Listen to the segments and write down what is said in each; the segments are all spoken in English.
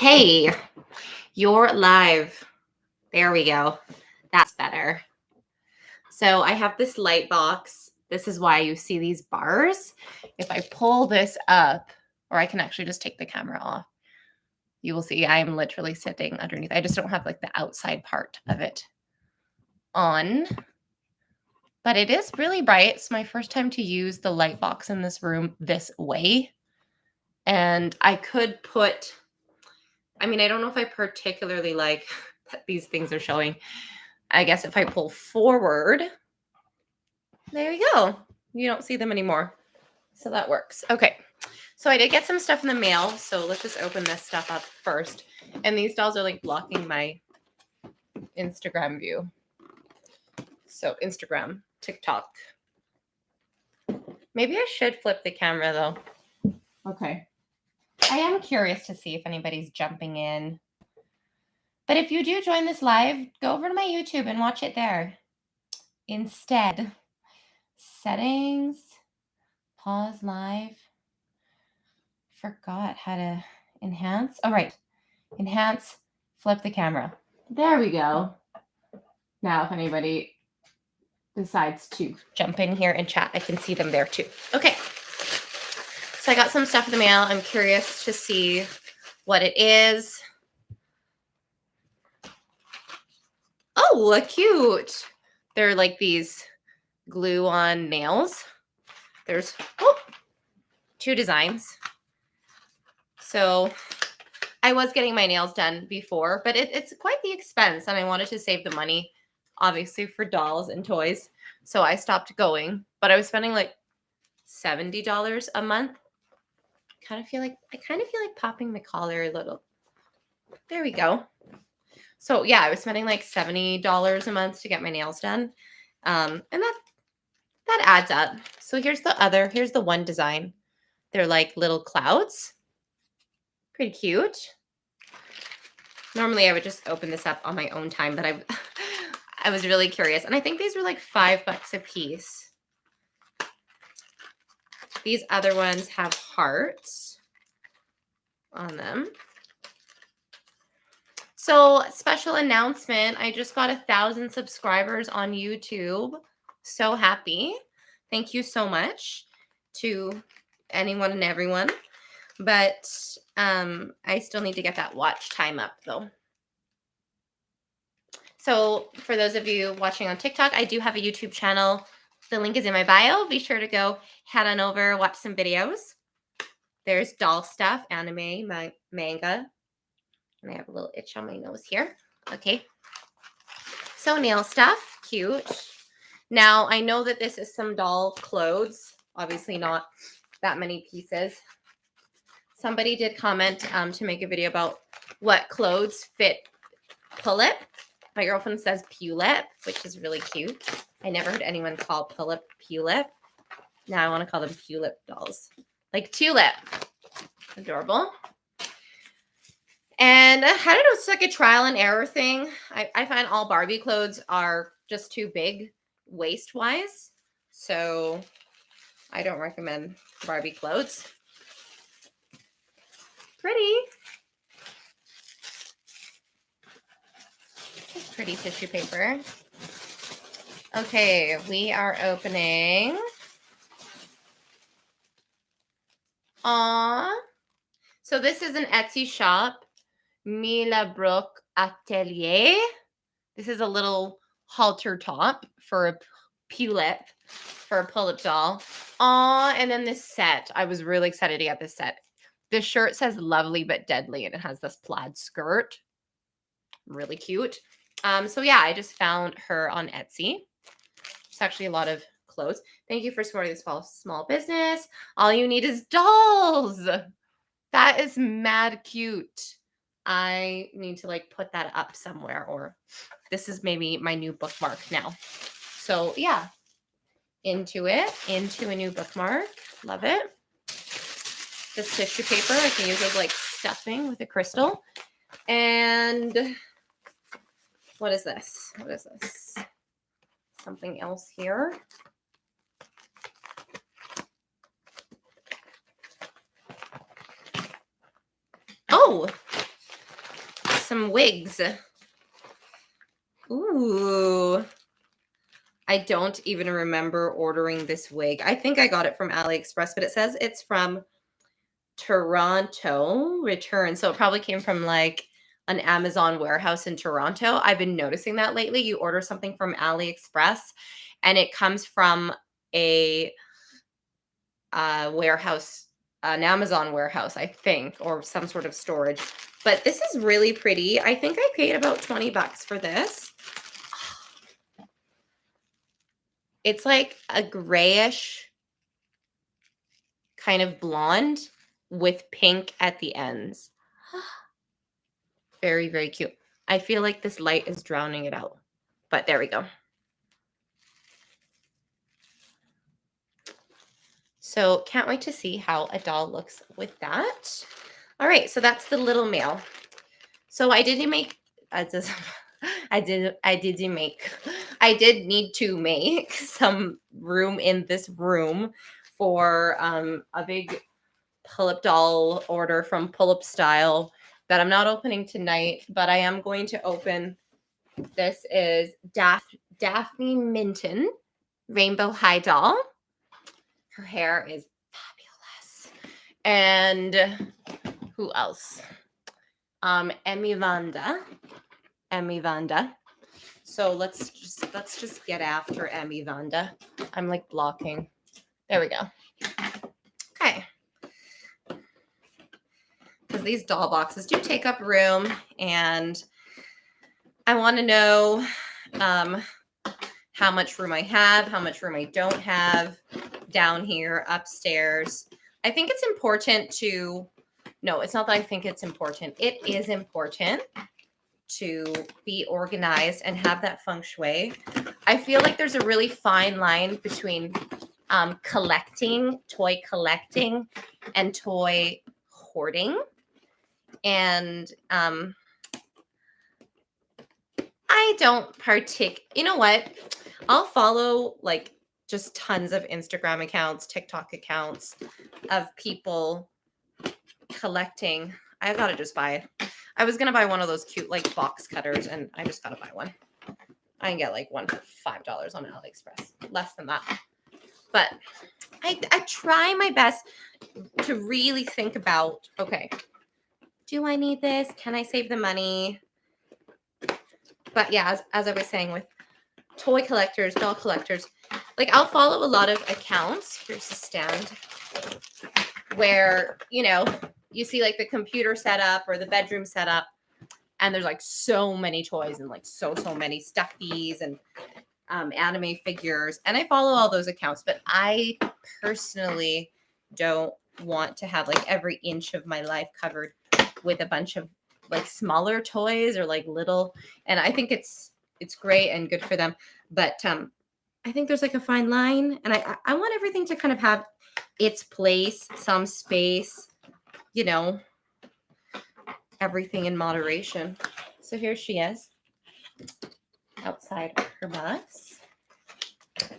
Okay, you're live. There we go. That's better. So I have this light box. This is why you see these bars. If I pull this up, or I can actually just take the camera off, you will see I am literally sitting underneath. I just don't have like the outside part of it on. But it is really bright. It's my first time to use the light box in this room this way. And I could put, I mean, I don't know if I particularly like that these things are showing. I guess if I pull forward, there you go. You don't see them anymore. So that works. Okay. So I did get some stuff in the mail. So let's just open this stuff up first. And these dolls are like blocking my Instagram view. So Instagram, TikTok. Maybe I should flip the camera though. Okay. I am curious to see if anybody's jumping in. But if you do join this live, go over to my YouTube and watch it there. Instead, settings, pause live. Forgot how to enhance. All right. Enhance, flip the camera. There we go. Now, if anybody decides to jump in here and chat, I can see them there too. Okay. So I got some stuff in the mail. I'm curious to see what it is. Oh, cute. They're like these glue-on nails. There's two designs. So I was getting my nails done before, but it's quite the expense, and I wanted to save the money, obviously, for dolls and toys. So I stopped going, but I was spending like $70 a month. I kind of feel like popping the collar a little. There we go. So yeah, I was spending like $70 a month to get my nails done. And that adds up. So here's the one design. They're like little clouds. Pretty cute. Normally I would just open this up on my own time, but I was really curious. And I think these were like $5 a piece. These other ones have hearts on them. So, special announcement, I just got 1,000 subscribers on YouTube. So happy. Thank you so much to anyone and everyone. But I still need to get that watch time up, though. So, for those of you watching on TikTok, I do have a YouTube channel. The link is in my bio. Be sure to go head on over, watch some videos. There's doll stuff, anime, manga. And I have a little itch on my nose here. Okay. So nail stuff. Cute. Now, I know that this is some doll clothes. Obviously not that many pieces. Somebody did comment to make a video about what clothes fit Pullip. My girlfriend says Pullip, which is really cute. I never heard anyone call Pullip Pullip. Now I want to call them Pullip dolls. Like Tulip. Adorable. And I don't know, it's like a trial and error thing. I find all Barbie clothes are just too big waist-wise. So I don't recommend Barbie clothes. Pretty. Just pretty tissue paper. Okay, we are opening. Aww. So this is an Etsy shop. Millabrook Atelier. This is a little halter top for a Pullip doll. Aw, and then this set. I was really excited to get this set. This shirt says lovely but deadly, and it has this plaid skirt. Really cute. So yeah, I just found her on Etsy. It's actually a lot of clothes. Thank you for supporting this small business. All you need is dolls. That is mad cute. I need to like put that up somewhere, or this is maybe my new bookmark now. So yeah, into a new bookmark. Love it. This tissue paper I can use as like stuffing with a crystal. And what is this? What is this? Something else here. Oh, some wigs. Ooh. I don't even remember ordering this wig. I think I got it from AliExpress, but it says it's from Toronto return. So it probably came from like an Amazon warehouse in Toronto. I've been noticing that lately. You order something from AliExpress and it comes from a warehouse, an Amazon warehouse, I think, or some sort of storage. But this is really pretty. I think I paid about 20 bucks for this. It's like a grayish kind of blonde with pink at the ends. Very, very cute. I feel like this light is drowning it out, but there we go. So can't wait to see how a doll looks with that. All right, so that's the little male. So I did need to make some room in this room for a big Pullip doll order from Pullip Style that I'm not opening tonight, but I am going to open. This is Daphne Minton Rainbow High Doll. Her hair is fabulous. And who else? Emmy Vanda. So let's just get after Emmy Vanda. I'm like blocking. There we go. Okay. Because these doll boxes do take up room, and I want to know how much room I have, how much room I don't have down here, upstairs. I think it's important to, no, it's not that I think it's important. It is important to be organized and have that feng shui. I feel like there's a really fine line between toy collecting and toy hoarding. And I don't you know what? I'll follow like just tons of Instagram accounts, TikTok accounts of people collecting. I gotta just buy it. I was gonna buy one of those cute like box cutters, and I just gotta buy one. I can get like one for $5 on AliExpress, less than that. But I try my best to really think about, okay, do I need this? Can I save the money? But yeah, as I was saying, with toy collectors, doll collectors, like I'll follow a lot of accounts. Here's the stand where, you know, you see like the computer setup or the bedroom setup, and there's like so many toys and like so many stuffies and anime figures. And I follow all those accounts, but I personally don't want to have like every inch of my life covered with a bunch of like smaller toys or like little. And I think it's great and good for them. But I think there's like a fine line, and I want everything to kind of have its place, some space, you know, everything in moderation. So here she is outside her box.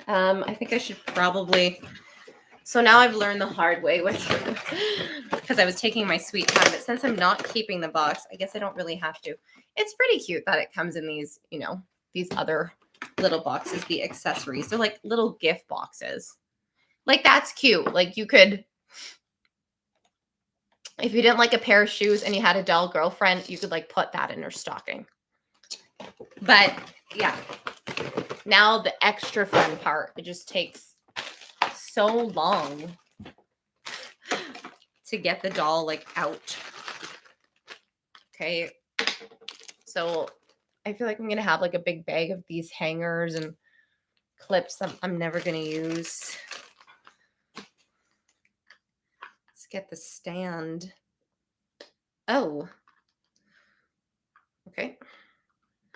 I think I should probably, so now I've learned the hard way with, because I was taking my sweet time, but since I'm not keeping the box, I guess I don't really have to. It's pretty cute that it comes in these, you know, these other little boxes, the accessories. They're like little gift boxes. Like that's cute. Like you could, if you didn't like a pair of shoes and you had a doll girlfriend, you could like put that in her stocking. But yeah, now the extra fun part, it just takes so long to get the doll like out. Okay. So I feel like I'm going to have like a big bag of these hangers and clips I'm never going to use. Let's get the stand. Oh. Okay.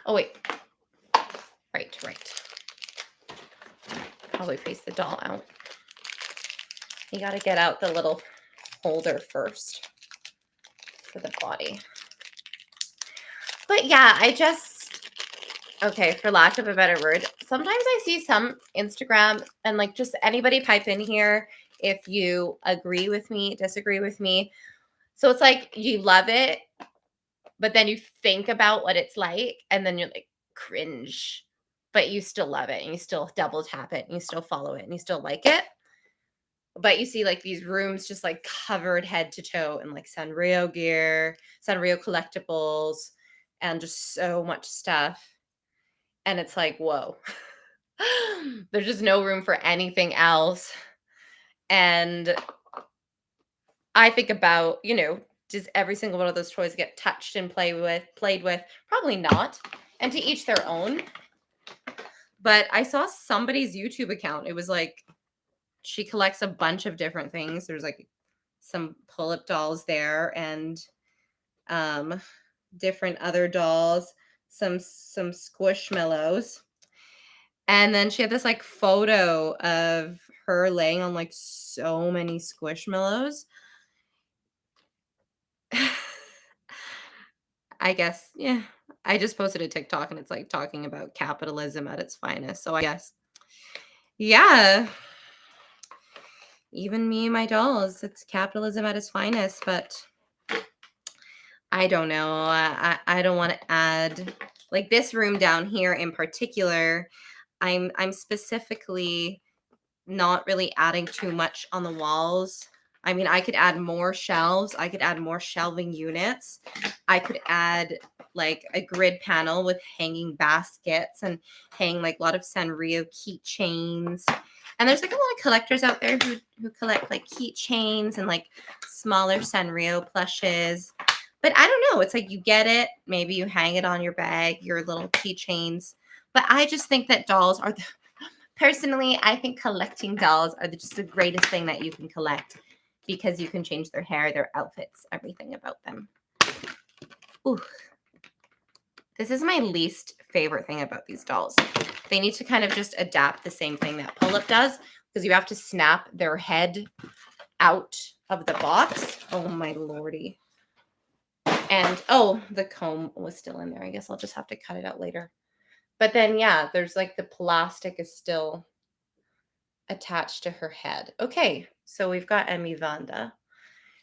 Oh, wait. Right. Probably face the doll out. You got to get out the little holder first for the body. But yeah, okay, for lack of a better word, sometimes I see some Instagram, and like just anybody pipe in here if you agree with me, disagree with me. So it's like you love it but then you think about what it's like, and then you're like, cringe. But you still love it, and you still double tap it, and you still follow it, and you still like it. But you see like these rooms just like covered head to toe in like Sanrio gear, Sanrio collectibles, and just so much stuff. And it's like, whoa. There's just no room for anything else. And I think about, does every single one of those toys get touched and played with? Probably not. And to each their own. But I saw somebody's YouTube account. It was like, she collects a bunch of different things. There's like some Pullip dolls there, and different other dolls, some squishmallows. And then she had this like photo of her laying on like so many squishmallows. I guess, yeah. I just posted a TikTok, and it's like talking about capitalism at its finest. So I guess, yeah. Even me and my dolls, it's capitalism at its finest. But I don't know. I don't want to add, like, this room down here in particular. I'm specifically not really adding too much on the walls. I mean, I could add more shelves. I could add more shelving units. I could add like a grid panel with hanging baskets and hang like a lot of Sanrio keychains. And there's like a lot of collectors out there who collect like keychains and like smaller Sanrio plushes. But I don't know. It's like you get it. Maybe you hang it on your bag, your little keychains. But I just think that dolls are personally, I think collecting dolls are just the greatest thing that you can collect, because you can change their hair, their outfits, everything about them. Ooh. This is my least favorite thing about these dolls. They need to kind of just adapt the same thing that Pullip does, because you have to snap their head out of the box. Oh, my lordy. And, oh, the comb was still in there. I guess I'll just have to cut it out later. But then, yeah, there's like the plastic is still attached to her head. Okay, so we've got Emmy Vanda.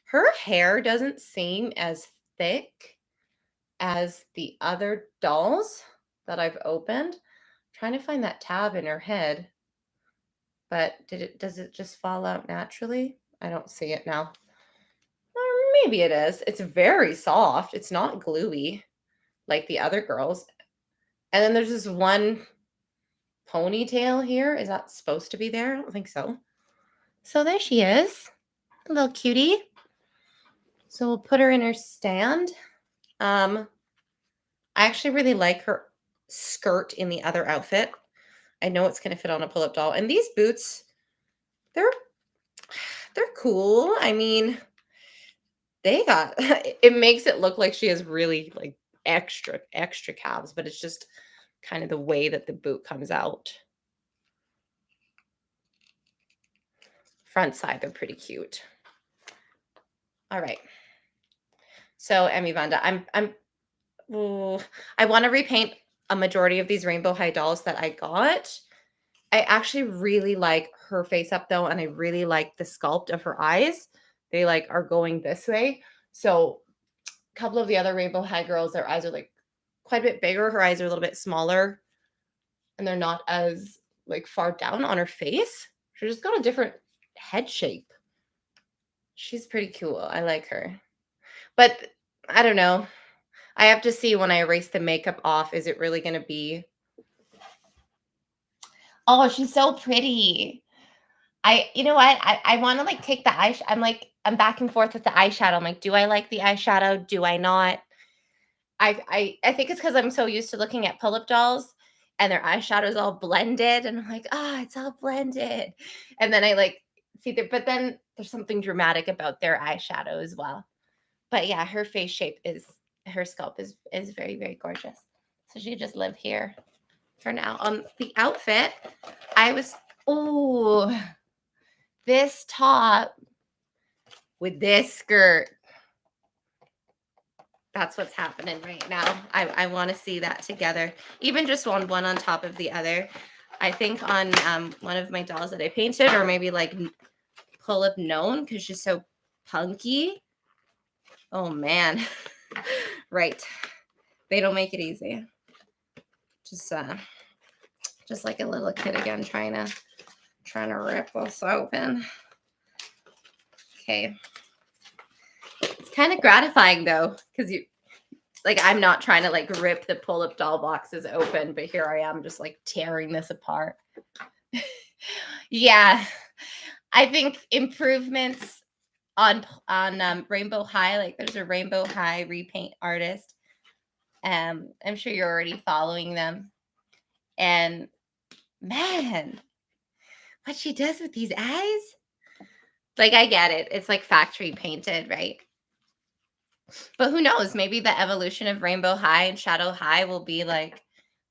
Her hair doesn't seem as thick as the other dolls that I've opened. I'm trying to find that tab in her head. But does it just fall out naturally? I don't see it now. Or maybe it is. It's very soft. It's not gluey like the other girls. And then there's this one ponytail here. Is that supposed to be there? I don't think so. So there she is. A little cutie. So we'll put her in her stand. I actually really like her skirt in the other outfit. I know it's going to fit on a Pullip doll. And these boots, they're cool. I mean, it makes it look like she has really like extra calves, but it's just kind of the way that the boot comes out. Front side, they're pretty cute. All right. So Emmy Vanda, I want to repaint a majority of these Rainbow High dolls that I got. I actually really like her face up though, and I really like the sculpt of her eyes. They like are going this way. So a couple of the other Rainbow High girls, their eyes are like quite a bit bigger. Her eyes are a little bit smaller, and they're not as like far down on her face. She's just got a different head shape. She's pretty cool. I like her. But I don't know. I have to see when I erase the makeup off. Is it really going to be? Oh, she's so pretty. You know what? I want to like take the eyeshadow. I'm back and forth with the eyeshadow. I'm like, do I like the eyeshadow? Do I not? I think it's because I'm so used to looking at Pullip dolls and their eyeshadow is all blended. And I'm like, it's all blended. And then I like see there, but then there's something dramatic about their eyeshadow as well. But yeah, her face shape her sculpt is very, very gorgeous. So she just live here for now. On the outfit, this top with this skirt. That's what's happening right now. I want to see that together. Even just one on top of the other. I think on one of my dolls that I painted, or maybe like Pullip known because she's so punky. Oh man. Right. They don't make it easy. Just like a little kid again, trying to rip this open. Okay. It's kind of gratifying though, because I'm not trying to like rip the Pullip doll boxes open, but here I am just like tearing this apart. Yeah. I think improvements on Rainbow High, like there's a Rainbow High repaint artist. I'm sure you're already following them. And man, what she does with these eyes. Like, I get it. It's like factory painted, right? But who knows? Maybe the evolution of Rainbow High and Shadow High will be like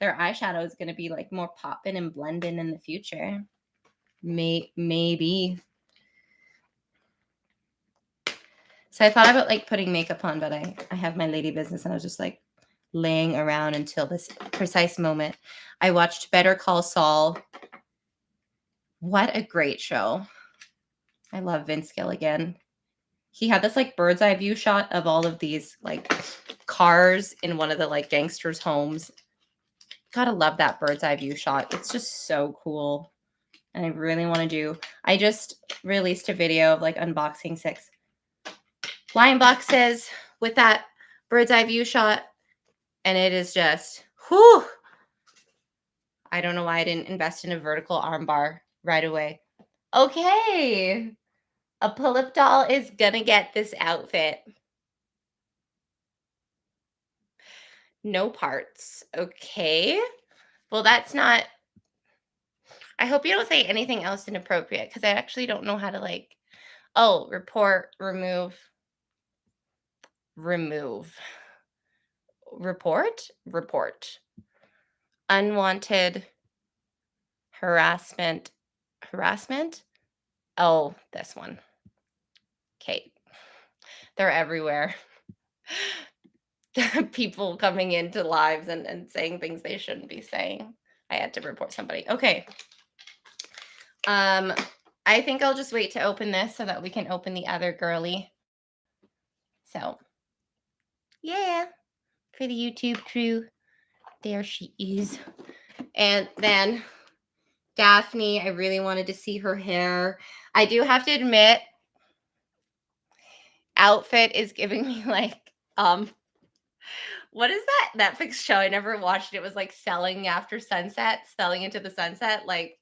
their eyeshadow is going to be like more popping and blending in the future. Maybe. So I thought about like putting makeup on, but I have my lady business and I was just like laying around until this precise moment. I watched Better Call Saul. What a great show. I love Vince Gilligan. He had this like bird's eye view shot of all of these like cars in one of the like gangsters' homes. Gotta love that bird's eye view shot. It's just so cool. And I really want to do. I just released a video of like unboxing 6 blind boxes with that bird's eye view shot. And it is just, whew. I don't know why I didn't invest in a vertical arm bar right away. Okay. A Pullip doll is gonna get this outfit. No parts. Okay. Well, that's not. I hope you don't say anything else inappropriate because I actually don't know how to like. Oh, report, remove. Report. Unwanted harassment. Oh, this one. Okay. They're everywhere. People coming into lives and saying things they shouldn't be saying. I had to report somebody. Okay. I think I'll just wait to open this so that we can open the other girly. So, yeah, for the YouTube crew, there she is. And then Daphne, I really wanted to see her hair. I do have to admit, outfit is giving me like, what is that Netflix show? I never watched it. It was like Selling into the Sunset. Like,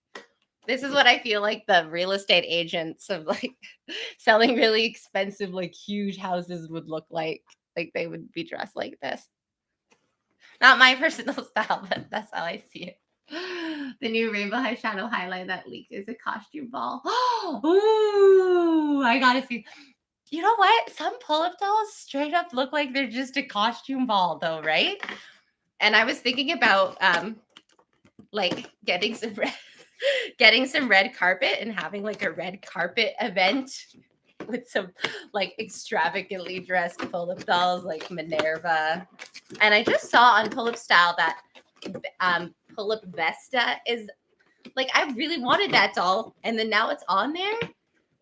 this is what I feel like the real estate agents of like selling really expensive, like huge houses would look like. Like they would be dressed like this. Not my personal style, but that's how I see it. The new Rainbow High Shadow highlight that leaked is a costume ball. Ooh, I gotta see. You know what? Some Pullip dolls straight up look like they're just a costume ball, though, right? And I was thinking about like getting some red carpet and having like a red carpet event with some like extravagantly dressed Pullip dolls like Minerva. And I just saw on Pullip Style that Pullip Vesta is like, I really wanted that doll and then now it's on there.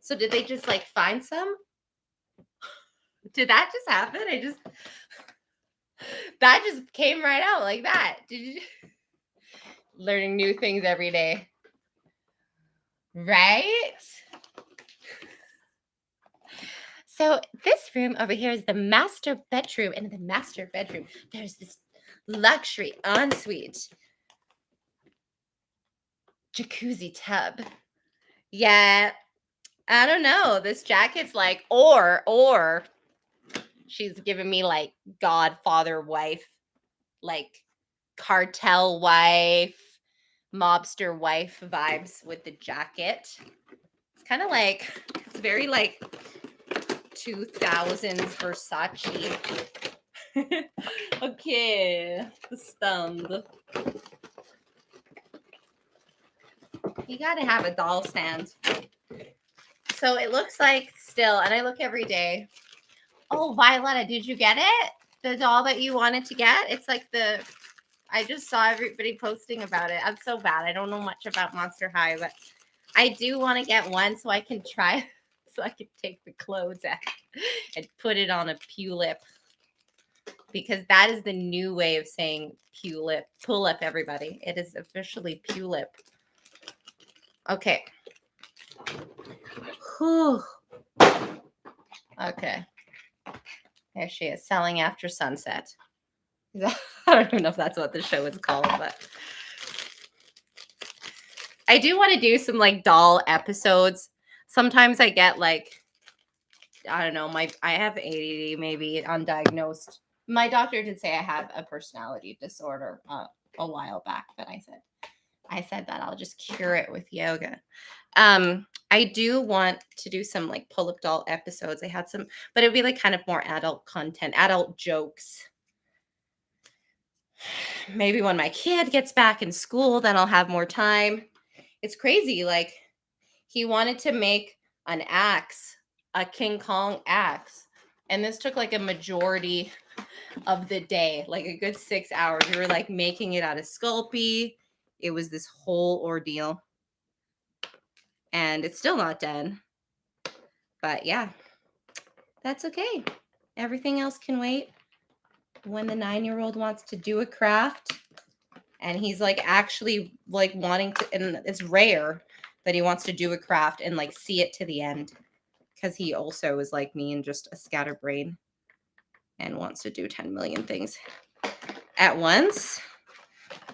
So did they just like find some? Did that just happen? That just came right out like that. Did you? Learning new things every day. Right? So this room over here is the master bedroom. And in the master bedroom, there's this luxury ensuite jacuzzi tub. Yeah, I don't know. This jacket's like, or she's giving me like Godfather wife, like cartel wife, mobster wife vibes with the jacket. It's kind of like, it's very like 2000s Versace. Okay, the stand. You gotta have a doll stand. So it looks like still, and I look every day. Oh, Violetta, did you get it? The doll that you wanted to get? It's like I just saw everybody posting about it. I'm so bad. I don't know much about Monster High, but I do want to get one so I can try, so I can take the clothes out and put it on a Pullip. because that is the new way of saying Pullip. Pullip, everybody. It is officially Pullip. Okay. Whew. Okay. There she is, Selling After Sunset. I don't even know if that's what the show is called, but I do want to do some like doll episodes. Sometimes I get like, I don't know, I have ADD, maybe undiagnosed. My doctor did say I have a personality disorder a while back, but I said that I'll just cure it with yoga. I do want to do some like pull-up doll episodes. I had some, but it'd be like kind of more adult content, adult jokes. Maybe when my kid gets back in school, then I'll have more time. It's crazy. Like, he wanted to make an axe, a King Kong axe. And this took like a majority of the day, like a good 6 hours. We were like making it out of Sculpey. It was this whole ordeal. And it's still not done. But yeah, that's okay. Everything else can wait. When the 9-year-old wants to do a craft, and he's like actually like wanting to, and it's rare that he wants to do a craft and like see it to the end, because he also is like me and just a scatterbrain and wants to do 10 million things at once.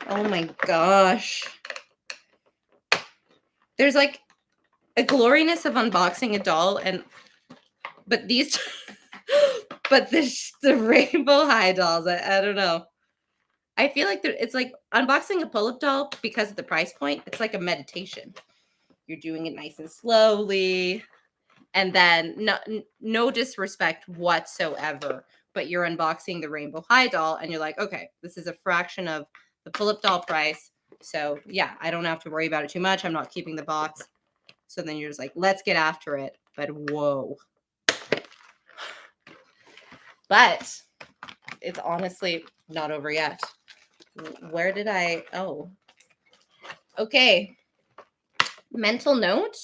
Oh my gosh. There's like a gloriness of unboxing a doll, but these but the rainbow high dolls, I don't know. I feel like it's like unboxing a pull-up doll, because of the price point. It's like a meditation. You're doing it nice and slowly, and then no disrespect whatsoever, but you're unboxing the rainbow high doll, and you're like, okay, this is a fraction of the pull-up doll price. So yeah, I don't have to worry about it too much. I'm not keeping the box. So then you're just like, let's get after it. But whoa. But it's honestly not over yet. Where did oh. Okay. Mental note.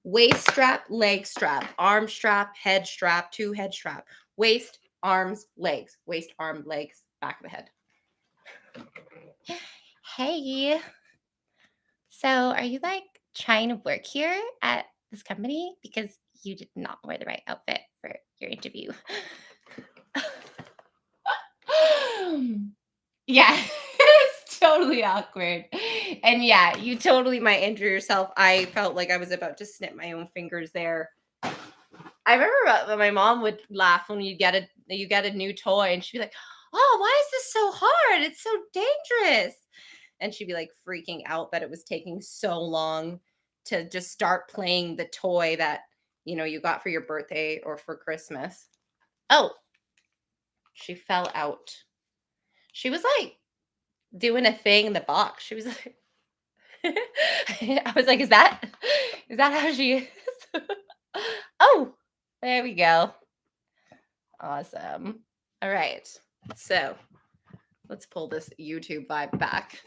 Waist strap, leg strap, arm strap, head strap, 2 head strap. Waist, arms, legs. Waist, arm, legs, back of the head. Hey. So are you like trying to work here at this company? Because you did not wear the right outfit for your interview. Yeah, it's totally awkward. And yeah, you totally might injure yourself. I felt like I was about to snip my own fingers there. I remember my mom would laugh when you get a new toy, and she'd be like, "Oh, why is this so hard? It's so dangerous." And she'd be like freaking out that it was taking so long to just start playing the toy that, you got for your birthday or for Christmas. Oh, she fell out. She was like doing a thing in the box. She was like, I was like, is that how she is? Oh, there we go. Awesome. All right. So let's pull this YouTube vibe back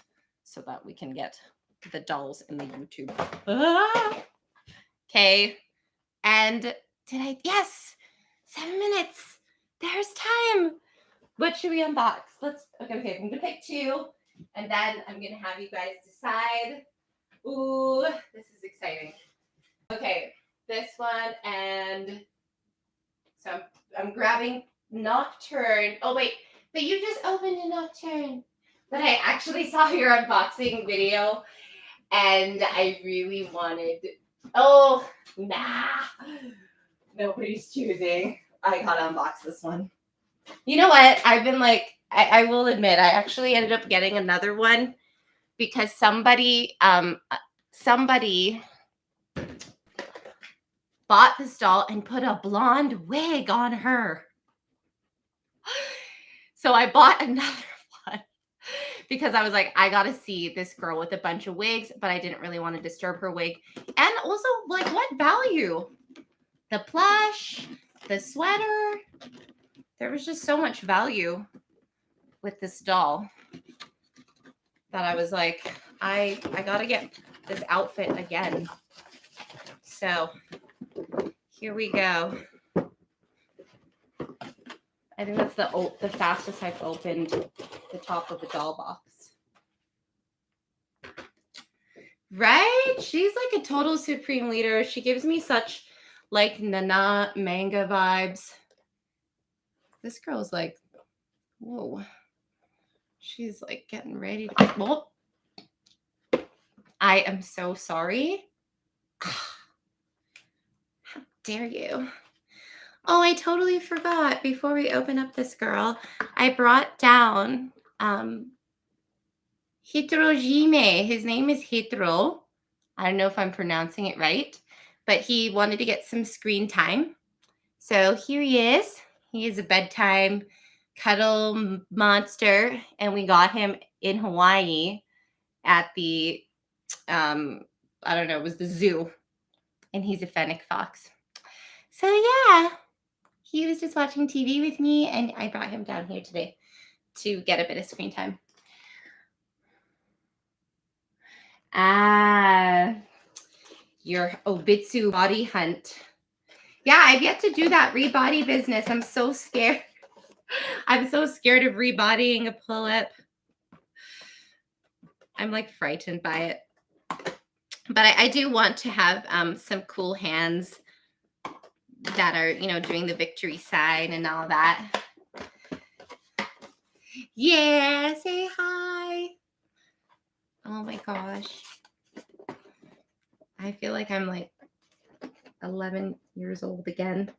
so that we can get the dolls in the YouTube. Okay. And yes, 7 minutes. There's time. What should we unbox? Okay, I'm gonna pick 2, and then I'm gonna have you guys decide. Ooh, this is exciting. Okay, this one, and so I'm grabbing Nocturne. Oh wait, but you just opened a Nocturne. But I actually saw your unboxing video, and I really wanted. Oh, nah, nobody's choosing. I gotta unbox this one. You know what? I've been like, I will admit, I actually ended up getting another one because somebody bought this doll and put a blonde wig on her. So I bought another one because I was like, I got to see this girl with a bunch of wigs, but I didn't really want to disturb her wig. And also, like, what value? The plush, the sweater. There was just so much value with this doll that I was like, I gotta get this outfit again. So here we go. I think that's the fastest I've opened the top of a doll box. Right? She's like a total supreme leader. She gives me such like Nana manga vibes. This girl's like, whoa. She's like getting ready to. Well, I am so sorry. How dare you? Oh, I totally forgot. Before we open up this girl, I brought down Hitorojime. His name is Hitro. I don't know if I'm pronouncing it right, but he wanted to get some screen time. So here he is. He is a bedtime cuddle monster, and we got him in Hawaii at the, I don't know, it was the zoo, and he's a fennec fox. So yeah, he was just watching TV with me, and I brought him down here today to get a bit of screen time. Your Obitsu body hunt. Yeah, I've yet to do that rebody business. I'm so scared. I'm so scared of rebodying a pull-up. I'm like frightened by it. But I do want to have some cool hands that are, you know, doing the victory sign and all that. Yeah, say hi. Oh my gosh. I feel like I'm like 11 years old again.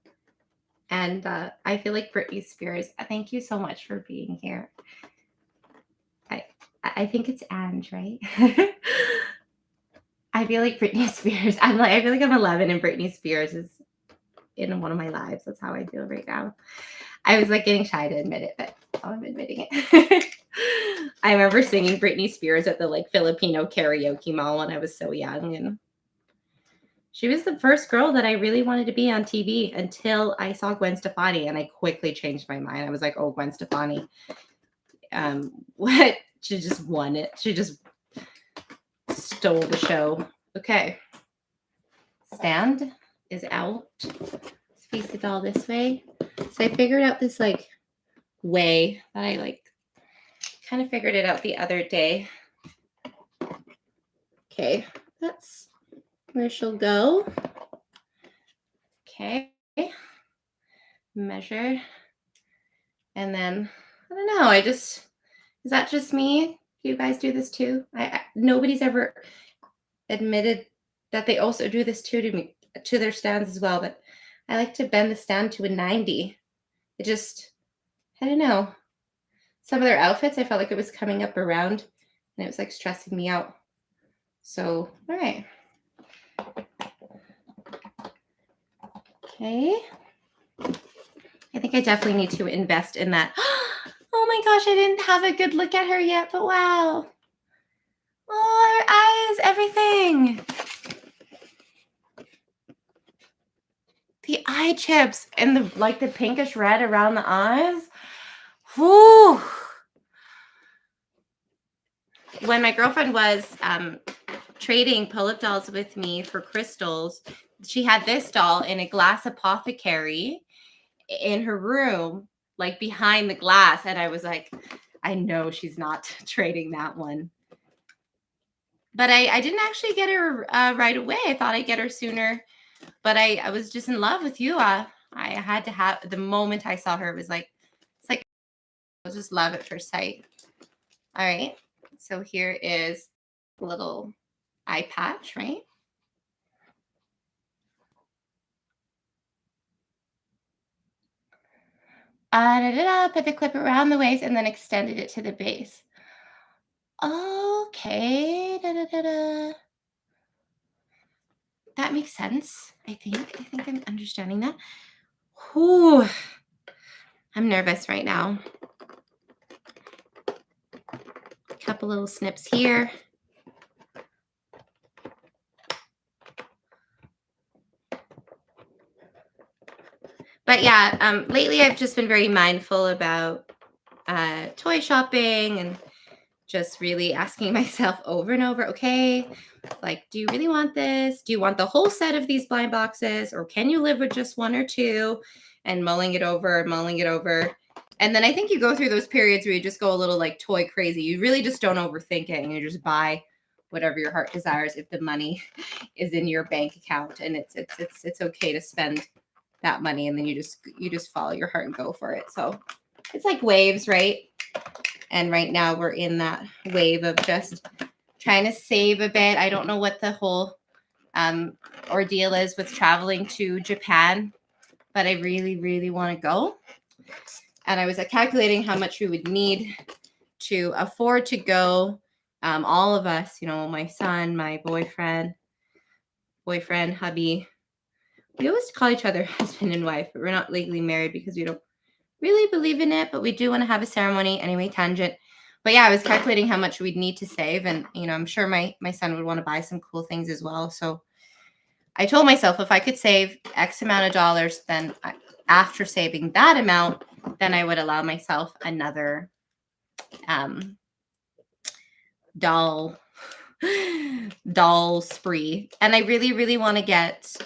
And I feel like Britney Spears. Thank you so much for being here. I think it's Ange, right? I feel like Britney Spears. I feel like I'm 11 and Britney Spears is in one of my lives. That's how I feel right now. I was like getting shy to admit it, but I'm admitting it. I remember singing Britney Spears at the like Filipino karaoke mall when I was so young, and she was the first girl that I really wanted to be on TV until I saw Gwen Stefani, and I quickly changed my mind. I was like, oh, Gwen Stefani. What? She just won it. She just stole the show. Okay. Stand is out. Let's face the doll this way. So I figured out this like way that I like kind of figured it out the other day. Okay, that's where she'll go. Okay. Measure. And then I don't know. Is that just me? Do you guys do this too? Nobody's ever admitted that they also do this too to me, to their stands as well. But I like to bend the stand to a 90. It just, I don't know. Some of their outfits, I felt like it was coming up around and it was like stressing me out. So, all right. Okay. I think I definitely need to invest in that. Oh my gosh, I didn't have a good look at her yet, but wow. Oh, her eyes, everything. The eye chips and the pinkish red around the eyes. Whew. When my girlfriend was trading Pullip dolls with me for crystals, she had this doll in a glass apothecary in her room, like behind the glass. And I was like, I know she's not trading that one. But I didn't actually get her right away. I thought I'd get her sooner. But I was just in love with you. I had to have, the moment I saw her, it was like, it's like, I was just love at first sight. All right. So here is a little eye patch, right? Put the clip around the waist and then extended it to the base. Okay. That makes sense, I think. I think I'm understanding that. Whew. I'm nervous right now. A couple little snips here. But yeah, lately I've just been very mindful about toy shopping and just really asking myself over and over, okay, like, do you really want this? Do you want the whole set of these blind boxes, or can you live with just one or two? And mulling it over. And then I think you go through those periods where you just go a little like toy crazy. You really just don't overthink it, and you just buy whatever your heart desires if the money is in your bank account, and it's okay to spend that money, and then you just follow your heart and go for it. So it's like waves, right? And right now we're in that wave of just trying to save a bit. I don't know what the whole ordeal is with traveling to Japan, but I really, really want to go. And I was calculating how much we would need to afford to go. All of us, my son, my boyfriend, hubby. We always call each other husband and wife, but we're not legally married because we don't really believe in it, but we do want to have a ceremony. Anyway, tangent. But yeah, I was calculating how much we'd need to save. And, I'm sure my son would want to buy some cool things as well. So I told myself if I could save X amount of dollars, then after saving that amount, then I would allow myself another doll spree. And I really, really want to get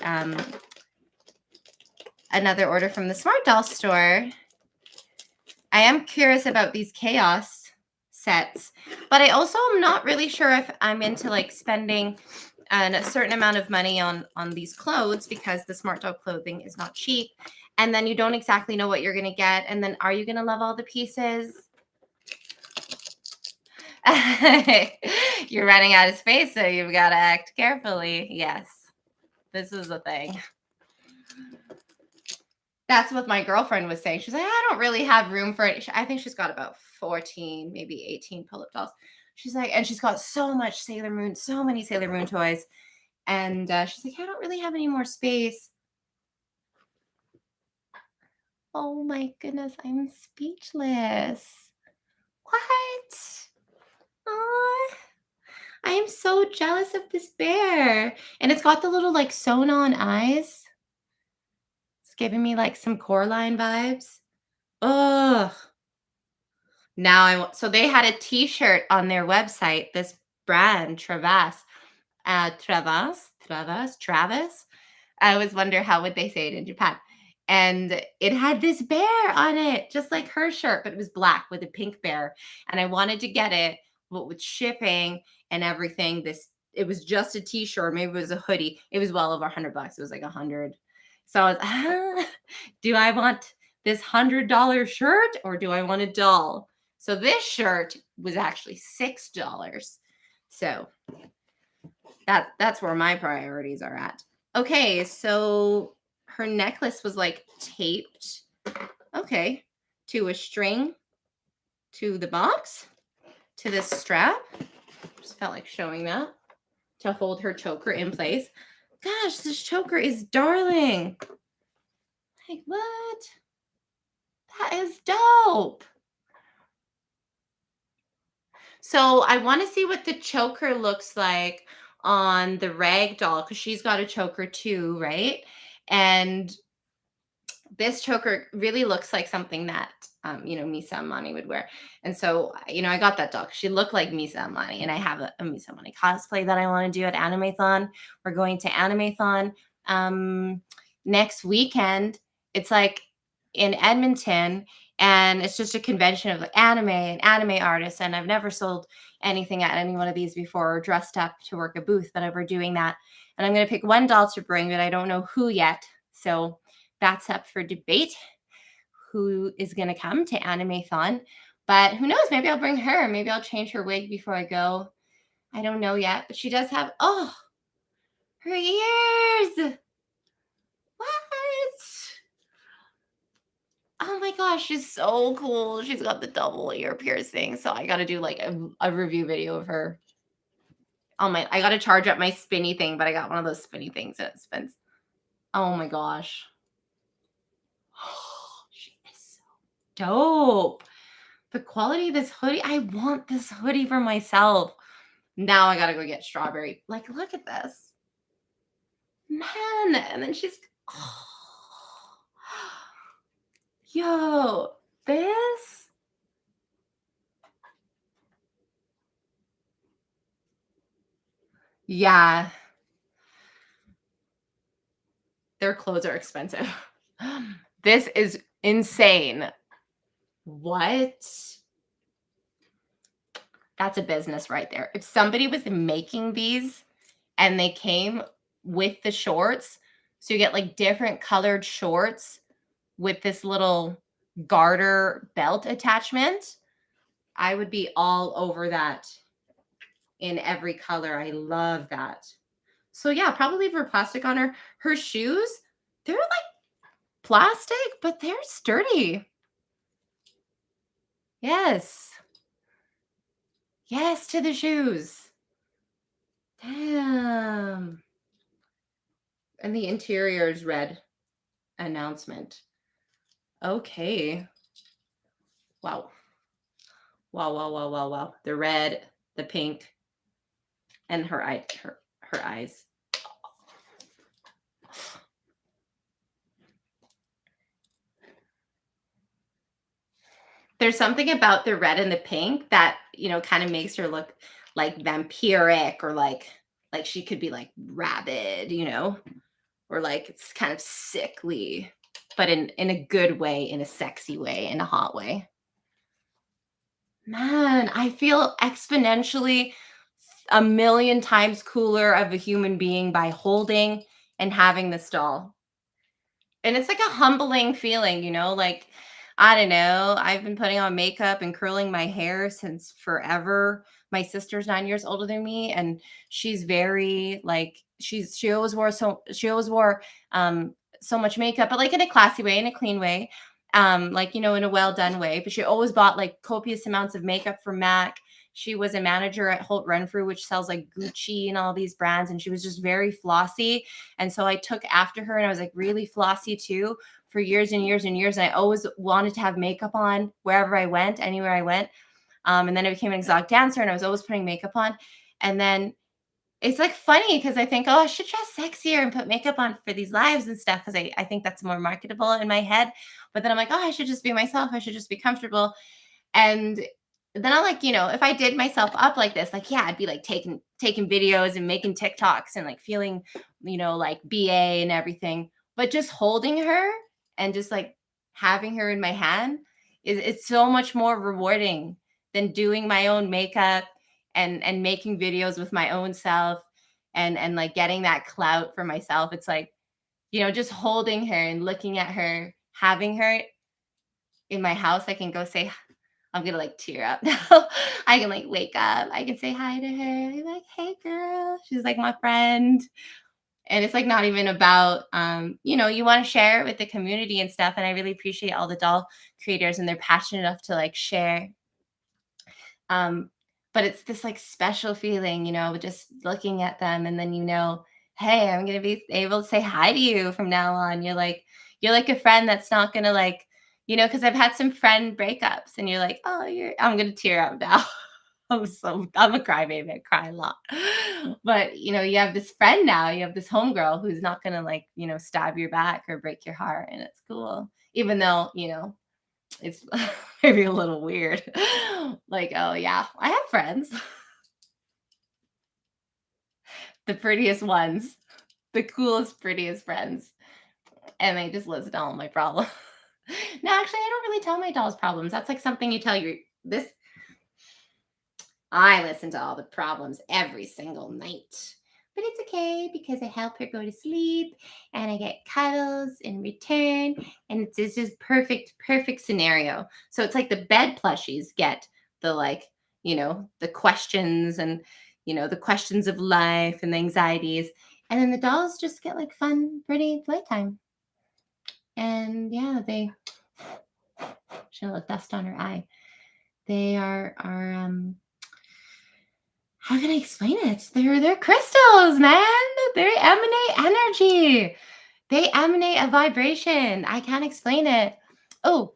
another order from the Smart Doll store. I am curious about these chaos sets, but I also am not really sure if I'm into like spending a certain amount of money on these clothes, because the Smart Doll clothing is not cheap, and then you don't exactly know what you're going to get, and then are you going to love all the pieces? You're running out of space, so you've got to act carefully. Yes, this is the thing. That's what my girlfriend was saying. She's like, I don't really have room for it. I think she's got about 14, maybe 18 Pullip dolls. She's like, and she's got so many Sailor Moon toys. And she's like, I don't really have any more space. Oh my goodness, I'm speechless. What? Oh, I am so jealous of this bear. And it's got the little like sewn on eyes. It's giving me like some Coraline vibes. Ugh. Now so they had a t-shirt on their website, this brand, Travis. I always wonder how would they say it in Japan. And it had this bear on it, just like her shirt, but it was black with a pink bear. And I wanted to get it, but with shipping and everything, it was just a t-shirt, maybe it was a hoodie. It was well over $100. It was like 100. So I was, do I want this $100 shirt or do I want a doll? So this shirt was actually $6. So that's where my priorities are at. Okay, so her necklace was like taped, okay, to a string, to the box, to this strap. Just felt like showing that to hold her choker in place. Gosh, this choker is darling. Like, what? That is dope. So I want to see what the choker looks like on the rag doll, because she's got a choker too, right? And this choker really looks like something that Misa Amani would wear. And so I got that doll because she looked like Misa Amani, and I have a Misa Amani cosplay that I want to do at Animathon. We're going to Animathon next weekend. It's like in Edmonton, and it's just a convention of like anime and anime artists. And I've never sold anything at any one of these before or dressed up to work a booth, but we're doing that. And I'm going to pick one doll to bring, but I don't know who yet. So that's up for debate, who is going to come to Animathon. But who knows? Maybe I'll bring her. Maybe I'll change her wig before I go. I don't know yet. But she does have, her ears. What? Oh my gosh, she's so cool. She's got the double ear piercing. So I got to do like a review video of her. I got to charge up my spinny thing, but I got one of those spinny things and it spins. Oh my gosh. She is so dope. The quality of this hoodie, I want this hoodie for myself. Now I got to go get strawberry. Like, look at this. Man. And then she's, yo, this. Yeah. Their clothes are expensive. This is insane. What? That's a business right there. If somebody was making these and they came with the shorts, so you get like different colored shorts with this little garter belt attachment, I would be all over that in every color. I love that. So yeah, probably leave her plastic on her. Her shoes, they're like plastic, but they're sturdy. Yes. Yes to the shoes. Damn. And the interior is red announcement. Okay. Wow. Wow, wow, wow, wow, wow. The red, the pink, and her eyes. There's something about the red and the pink that, kind of makes her look like vampiric, or like she could be like rabid, or like it's kind of sickly, but in a good way, in a sexy way, in a hot way. Man, I feel exponentially a million times cooler of a human being by holding and having this doll. And it's like a humbling feeling, like, I don't know. I've been putting on makeup and curling my hair since forever. My sister's 9 years older than me, and she's very like she always wore so much makeup, but like in a classy way, in a clean way, like in a well done way. But she always bought like copious amounts of makeup from Mac. She was a manager at Holt Renfrew, which sells like Gucci and all these brands, and she was just very flossy. And so I took after her, and I was like really flossy too for years and years and years. And I always wanted to have makeup on wherever I went, anywhere I went. And then I became an exotic dancer, and I was always putting makeup on. And then it's like funny because I think, oh, I should dress sexier and put makeup on for these lives and stuff, because I think that's more marketable in my head. But then I'm like, oh, I should just be myself. I should just be comfortable. And then I'm like, if I did myself up like this, like, yeah, I'd be like taking videos and making TikToks and like feeling, like BA and everything. But just holding her and just like having her in my hand is it's so much more rewarding than doing my own makeup and making videos with my own self and like getting that clout for myself. It's like, just holding her and looking at her, having her in my house. I can go say, I'm gonna like tear up now. I can like wake up. I can say hi to her. I'm like, hey girl. She's like my friend. And it's like not even about you want to share it with the community and stuff. And I really appreciate all the doll creators, and they're passionate enough to like share. But it's this like special feeling, just looking at them, and then hey, I'm gonna be able to say hi to you from now on. You're like a friend that's not gonna like, because I've had some friend breakups, and you're like, oh, I'm gonna tear up now. I'm a crybaby. I cry a lot. But you have this friend now, you have this homegirl who's not gonna like, stab your back or break your heart, and it's cool. Even though, it's maybe a little weird. Like, oh yeah, I have friends. The prettiest ones, the coolest, prettiest friends. And they just listen to all my problems. No, actually, I don't really tell my dolls problems. That's like something you tell your this. I listen to all the problems every single night. But it's okay because I help her go to sleep and I get cuddles in return. And it's just perfect, perfect scenario. So it's like the bed plushies get the like, the questions and, the questions of life and the anxieties. And then the dolls just get like fun, pretty playtime. And yeah, she had dust on her eye. They are how can I explain it? They're crystals, man. They emanate energy. They emanate a vibration. I can't explain it. Oh,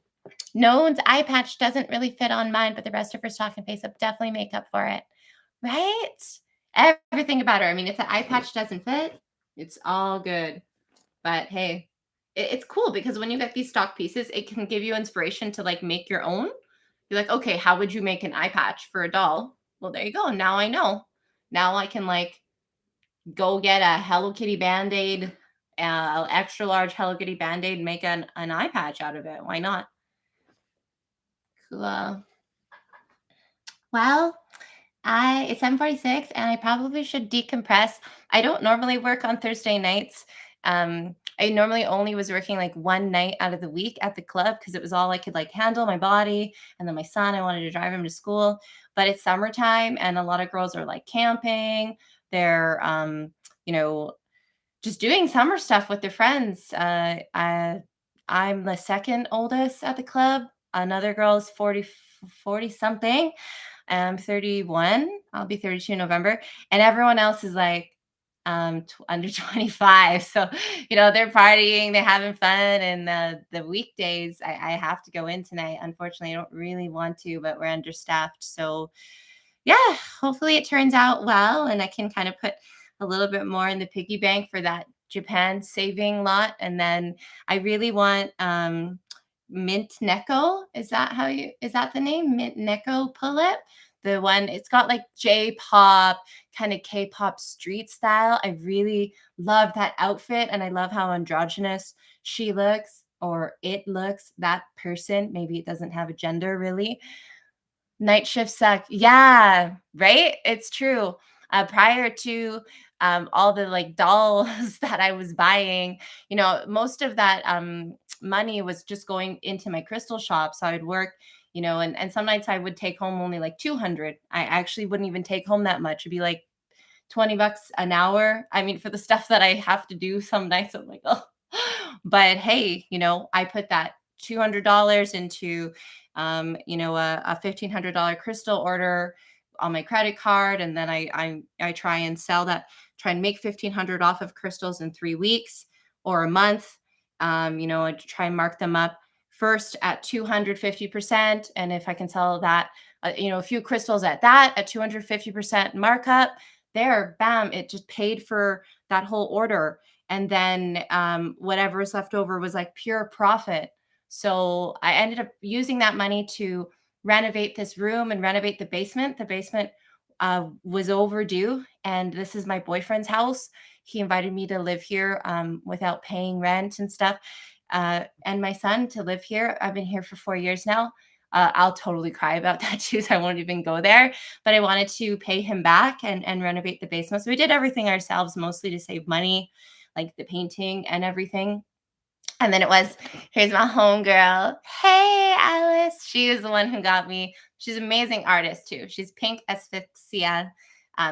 no one's eye patch doesn't really fit on mine, but the rest of her stock and face up definitely make up for it. Right? Everything about her. I mean, if the eye patch doesn't fit, it's all good. But hey, it's cool because when you get these stock pieces, it can give you inspiration to like make your own. You're like, okay, how would you make an eye patch for a doll? Well, there you go. Now I know. Now I can like go get a Hello Kitty Band-Aid, extra large Hello Kitty Band-Aid, make an eye patch out of it. Why not? Cool. Well, it's 7:46 and I probably should decompress. I don't normally work on Thursday nights. I normally only was working like one night out of the week at the club because it was all I could like handle my body. And then my son, I wanted to drive him to school. But it's summertime and a lot of girls are like camping. They're you know, just doing summer stuff with their friends. I'm the second oldest at the club. Another girl is 40 something. I'm 31. I'll be 32 in November. And everyone else is like under 25. So, they're partying, they're having fun. And the weekdays, I have to go in tonight. Unfortunately, I don't really want to, but we're understaffed. So, yeah, hopefully it turns out well and I can kind of put a little bit more in the piggy bank for that Japan saving lot. And then I really want Mint Neko. Is that the name? Mint Neko Pullip? The one, it's got like J-pop, kind of K-pop street style. I really love that outfit and I love how androgynous she looks or it looks, that person. Maybe it doesn't have a gender really. Night shift suck. Yeah, right? It's true. Prior to all the like dolls that I was buying, most of that money was just going into my crystal shop. So I'd work, and some nights I would take home only like 200. I actually wouldn't even take home that much. It'd be like $20 an hour. I mean, for the stuff that I have to do some nights, I'm like, oh, but hey, I put that $200 into, a $1,500 crystal order on my credit card. And then I try and sell that, try and make 1,500 off of crystals in 3 weeks or a month. I try and mark them up first at 250%. And if I can sell that, a few crystals at 250% markup, there, bam, it just paid for that whole order. And then whatever was left over was like pure profit. So I ended up using that money to renovate this room and renovate the basement. The basement was overdue. And this is my boyfriend's house. He invited me to live here without paying rent and stuff. And my son to live here. I've been here for 4 years now. I'll totally cry about that too, so I won't even go there. But I wanted to pay him back and renovate the basement. So we did everything ourselves, mostly to save money, like the painting and everything. And then here's my homegirl. Hey, Alice. She is the one who got me. She's an amazing artist too. She's Pink Asphyxia.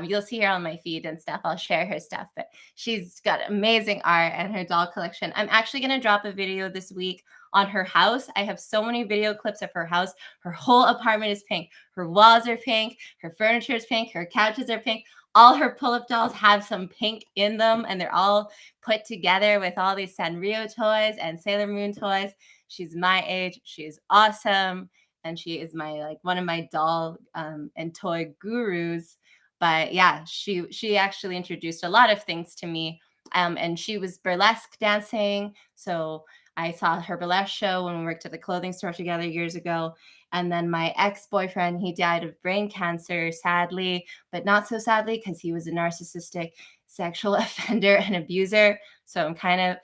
You'll see her on my feed and stuff. I'll share her stuff, but she's got amazing art and her doll collection. I'm actually going to drop a video this week on her house. I have so many video clips of her house. Her whole apartment is pink. Her walls are pink. Her furniture is pink. Her couches are pink. All her pull-up dolls have some pink in them, and they're all put together with all these Sanrio toys and Sailor Moon toys. She's my age. She is awesome, and she is one of my doll and toy gurus. But yeah, she actually introduced a lot of things to me. And she was burlesque dancing. So I saw her burlesque show when we worked at the clothing store together years ago. And then my ex-boyfriend, he died of brain cancer, sadly, but not so sadly because he was a narcissistic sexual offender and abuser. So I'm kind of,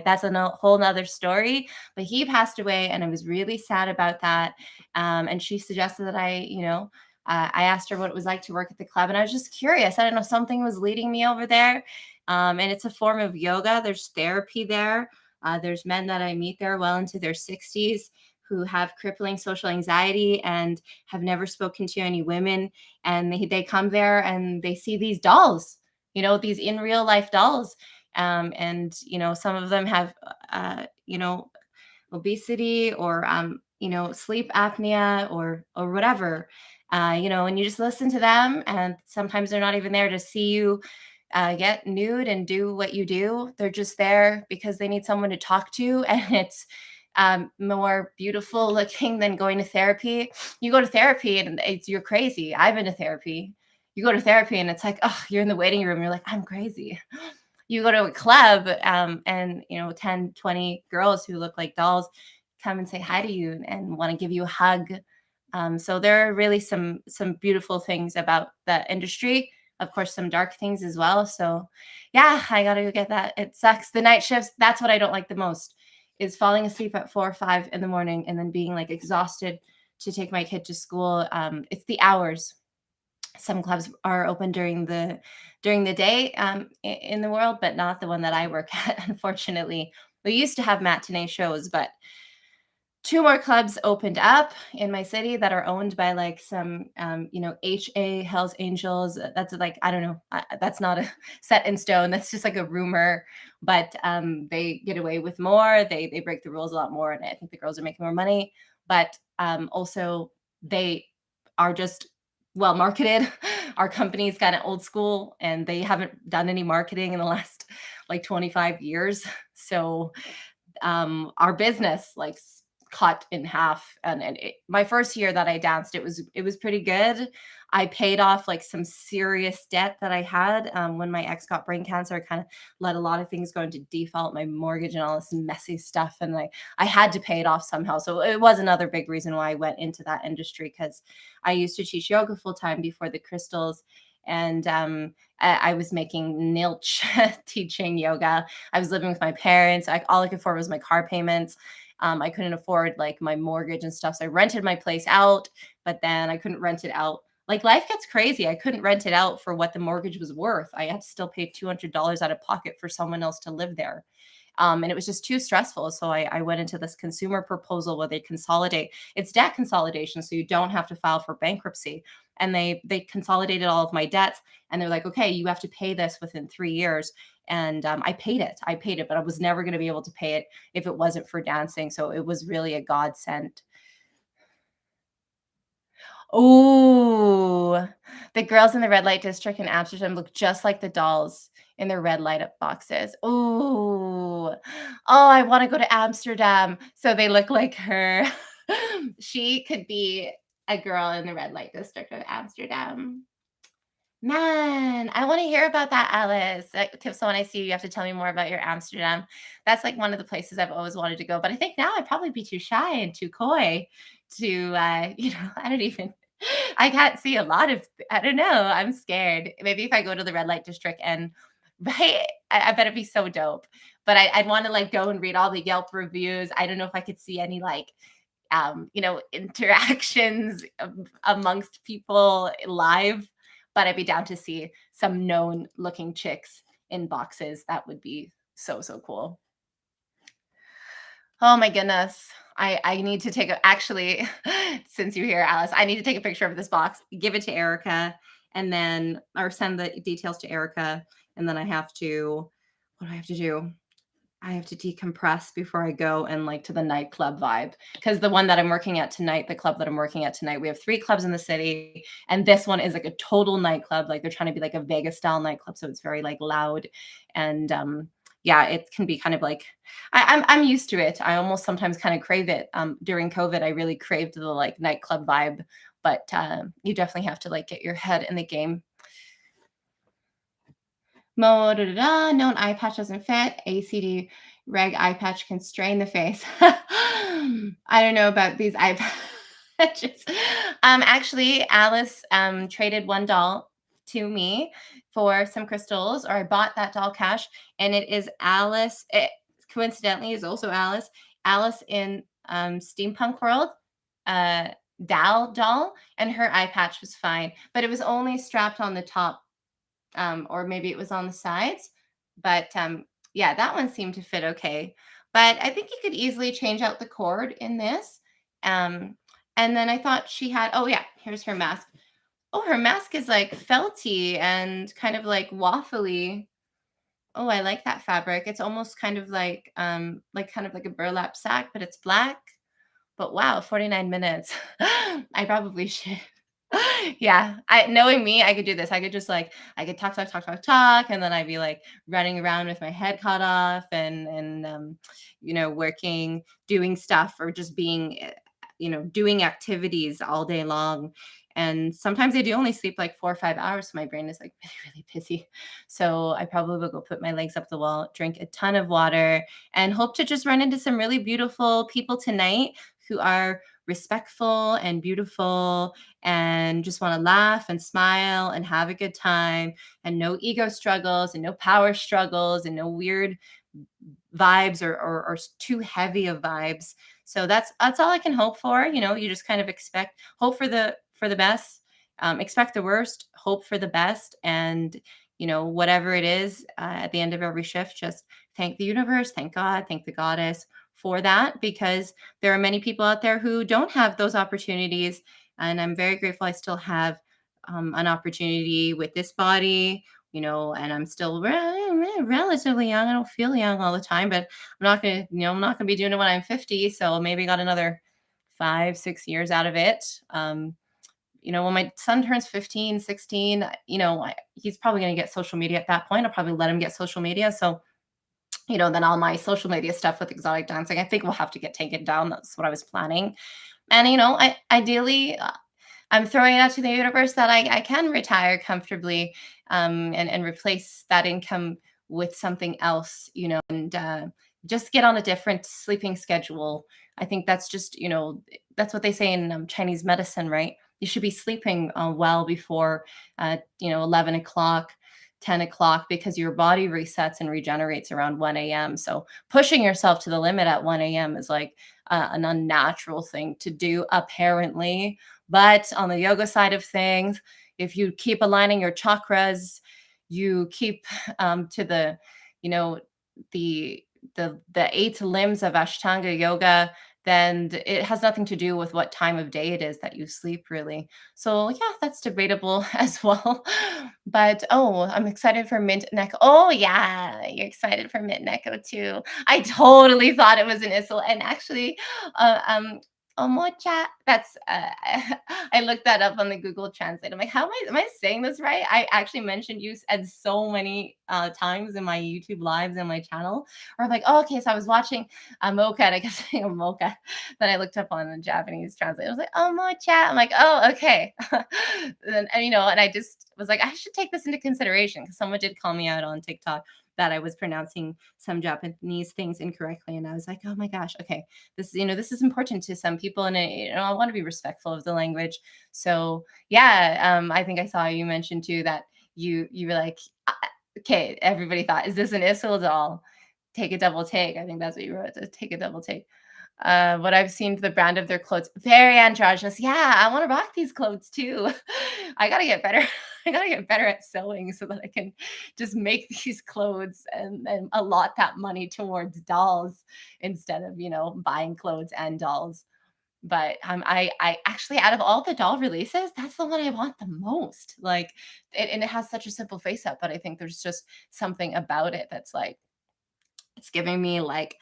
that's a whole nother story. But he passed away and I was really sad about that. And she suggested that I asked her what it was like to work at the club, and I was just curious. I don't know, something was leading me over there. And it's a form of yoga. There's therapy there. There's men that I meet there well into their 60s who have crippling social anxiety and have never spoken to any women. And they come there and they see these dolls, these in real life dolls. And some of them have, obesity or, sleep apnea or whatever. And you just listen to them, and sometimes they're not even there to see you get nude and do what you do. They're just there because they need someone to talk to, and it's more beautiful looking than going to therapy. You go to therapy and you're crazy. I've been to therapy. You go to therapy and it's like, oh, you're in the waiting room. You're like, I'm crazy. You go to a club and 10, 20 girls who look like dolls come and say hi to you and want to give you a hug. So there are really some beautiful things about the industry. Of course, some dark things as well. So yeah, I got to go get that. It sucks. The night shifts, that's what I don't like the most, is falling asleep at 4 or 5 in the morning and then being like exhausted to take my kid to school. It's the hours. Some clubs are open during the day in the world, but not the one that I work at, unfortunately. We used to have matinee shows, but two more clubs opened up in my city that are owned by like some HA Hells Angels. That's like, I don't know, that's not a set in stone, that's just like a rumor. But they get away with more, they break the rules a lot more, and I think the girls are making more money. But also they are just well marketed. Our company's kind of old school, and they haven't done any marketing in the last like 25 years. So our business like cut in half. And my first year that I danced, it was pretty good. I paid off like some serious debt that I had when my ex got brain cancer. I kind of let a lot of things go into default, my mortgage and all this messy stuff, and I had to pay it off somehow. So it was another big reason why I went into that industry, because I used to teach yoga full time before the crystals. And I was making nilch teaching yoga. I was living with my parents. All I could afford was my car payments. I couldn't afford like my mortgage and stuff. So I rented my place out, but then I couldn't rent it out. Like life gets crazy. I couldn't rent it out for what the mortgage was worth. I had to still pay $200 out of pocket for someone else to live there. And it was just too stressful. So I went into this consumer proposal where they consolidate. It's debt consolidation, so you don't have to file for bankruptcy. And they consolidated all of my debts, and they're like, okay, you have to pay this within 3 years. And I paid it, but I was never going to be able to pay it if it wasn't for dancing. So it was really a godsend. Oh, the girls in the red light district in Amsterdam look just like the dolls in their red light up boxes. Oh, I want to go to Amsterdam. So they look like her. She could be a girl in the red light district of Amsterdam. Man, I want to hear about that, Alice. So when I see you, you have to tell me more about your Amsterdam. That's like one of the places I've always wanted to go. But I think now I'd probably be too shy and too coy to, I don't even, I can't see a lot of, I don't know. I'm scared. Maybe if I go to the red light district and, right, I bet it'd be so dope. But I'd want to like go and read all the Yelp reviews. I don't know if I could see any like, interactions amongst people live, but I'd be down to see some known looking chicks in boxes. That would be so, so cool. Oh my goodness. I need to take actually, since you're here, Alice, I need to take a picture of this box, give it to Erica, and then, or send the details to Erica. And then what do I have to do? I have to decompress before I go and like to the nightclub vibe. Because the one that I'm working at tonight, the club that I'm working at tonight, we have 3 clubs in the city, and this one is like a total nightclub. Like they're trying to be like a Vegas style nightclub, so it's very like loud. And yeah, it can be kind of like I'm used to it. I almost sometimes kind of crave it. During COVID, I really craved the like nightclub vibe, but you definitely have to like get your head in the game. Known eye patch doesn't fit. ACD reg eye patch can strain the face. I don't know about these eye patches. Actually, Alice traded one doll to me for some crystals, or I bought that doll cash, and it is Alice. It coincidentally is also Alice. Alice in Steampunk World. Doll, and her eye patch was fine, but it was only strapped on the top, or maybe it was on the sides. But yeah, that one seemed to fit okay. But I think you could easily change out the cord in this. And then I thought she had, oh yeah, here's her mask. Oh, her mask is like felty and kind of like waffly. Oh, I like that fabric. It's almost kind of like kind of like a burlap sack, but it's black. But wow, 49 minutes. I probably should. Yeah, knowing me, I could do this. I could just like I could talk, and then I'd be like running around with my head cut off, and working, doing stuff, or just being, doing activities all day long. And sometimes I do only sleep like 4 or 5 hours, so my brain is like really, really busy. So I probably will go put my legs up the wall, drink a ton of water, and hope to just run into some really beautiful people tonight who are respectful and beautiful and just want to laugh and smile and have a good time, and no ego struggles and no power struggles and no weird vibes or too heavy of vibes. So that's all I can hope for. You just kind of hope for the best, expect the worst, hope for the best, and whatever it is, at the end of every shift, just thank the universe, thank God, thank the goddess for that, because there are many people out there who don't have those opportunities, and I'm very grateful I still have an opportunity with this body, and I'm still relatively young. I don't feel young all the time, but I'm not gonna be doing it when I'm 50. So maybe got another 5, 6 years out of it. When my son turns 15, 16, he's probably going to get social media at that point. I'll probably let him get social media. So, then all my social media stuff with exotic dancing, I think will have to get taken down. That's what I was planning. And, ideally, I'm throwing it out to the universe that I can retire comfortably, and replace that income with something else, and just get on a different sleeping schedule. I think that's just, that's what they say in Chinese medicine, right? You should be sleeping well before, 11 o'clock. 10 o'clock, because your body resets and regenerates around 1 a.m. So pushing yourself to the limit at 1 a.m. is like an unnatural thing to do, apparently. But on the yoga side of things, if you keep aligning your chakras, you keep to you know, the the eight limbs of Ashtanga yoga, then it has nothing to do with what time of day it is that you sleep, really. So yeah, that's debatable as well. But oh, I'm excited for Mint Neko. Oh yeah, you're excited for Mint Neko too. I totally thought it was an Issel, and actually, Omocha. That's I looked that up on the Google Translate. I'm like, how am I saying this right? I actually mentioned you and so many times in my YouTube lives and my channel. Or I'm like, oh, okay. So I was watching Mocha, and I kept saying Mocha. Then I looked up on the Japanese translate. I was like, Omocha. I'm like, oh, okay. And I just was like, I should take this into consideration, because someone did call me out on TikTok that I was pronouncing some Japanese things incorrectly, and I was like, oh my gosh, okay, this is important to some people, and I want to be respectful of the language. So yeah, I think I saw you mention too that you were like, okay, everybody thought, is this an Issel doll? Take a double take. I think that's what you wrote. Take a double take. What I've seen the brand of their clothes, very androgynous. Yeah, I want to rock these clothes too. I gotta get better. I gotta get better at sewing so that I can just make these clothes and allot that money towards dolls instead of buying clothes and dolls. But I actually, out of all the doll releases, that's the one I want the most. Like, and it has such a simple face up, but I think there's just something about it that's like, it's giving me like,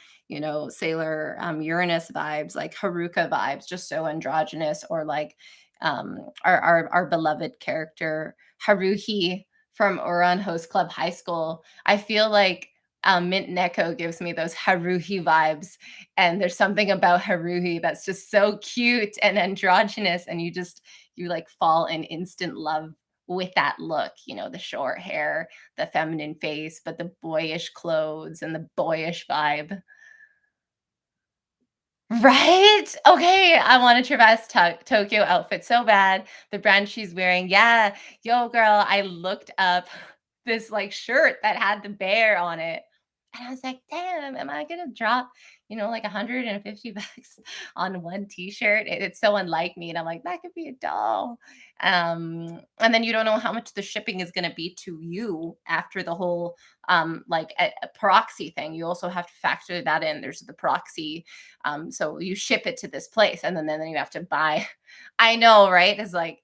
Sailor Uranus vibes, like Haruka vibes, just so androgynous, or like our beloved character Haruhi from Oran Host Club High School. I feel like Mint Neko gives me those Haruhi vibes, and there's something about Haruhi that's just so cute and androgynous, and you like fall in instant love with that look, the short hair, the feminine face, but the boyish clothes and the boyish vibe. Right? Okay, I want a Traverse Tokyo outfit so bad. The brand she's wearing, yeah. Yo, girl, I looked up this like shirt that had the bear on it. And I was like, damn, am I gonna drop, like 150 bucks on one t-shirt? It's so unlike me. And I'm like, that could be a doll. And then you don't know how much the shipping is gonna be to you after the whole like a proxy thing. You also have to factor that in. There's the proxy, so you ship it to this place, and then you have to buy. I know, right? It's like,